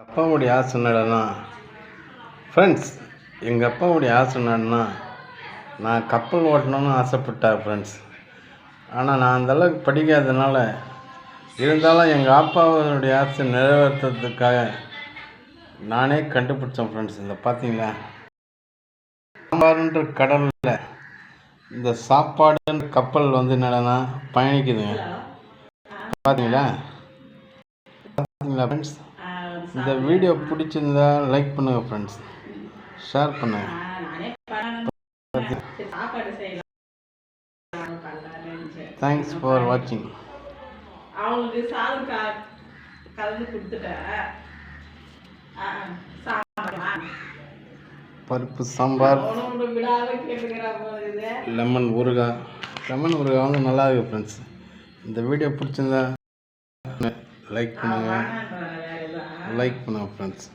அப்பாவுடைய ஆசை என்னடான்னா ஃப்ரெண்ட்ஸ், எங்கள் அப்பாவுடைய ஆசை என்னன்னா நான் கப்பல் ஓட்டணும்னு ஆசைப்பட்டார் ஃப்ரெண்ட்ஸ். ஆனால் நான் அந்தளவுக்கு படிக்காததுனால, இருந்தாலும் எங்கள் அப்பாவுடைய ஆசை நிறைவேற்றுறதுக்காக நானே கண்டுபிடிச்சேன் ஃப்ரெண்ட்ஸ். இந்த பார்த்தீங்களா, சாம்பாருன்ற கடலில் இந்த சாப்பாடுன்ற கப்பல் என்னடான்னா பயணிக்குதுங்க. பார்த்தீங்களா ஃப்ரெண்ட்ஸ். இந்த வீடியோ பிடிச்சிருந்தா லைக் பண்ணுங்கள் ஃப்ரெண்ட்ஸ், ஷேர் பண்ணுங்கள். தேங்க்ஸ் ஃபார் வாட்சிங். அவங்களுக்கு சாதம் கலந்து கொடுத்துட்டேன். பருப்பு சாம்பார், லெமன் ஊறுகாய். லெமன் ஊறுகாய் நல்லா இருக்கு ஃப்ரெண்ட்ஸ். இந்த வீடியோ பிடிச்சிருந்தா லைக் பண்ணுங்கள் ஃப்ரெண்ட்ஸ்.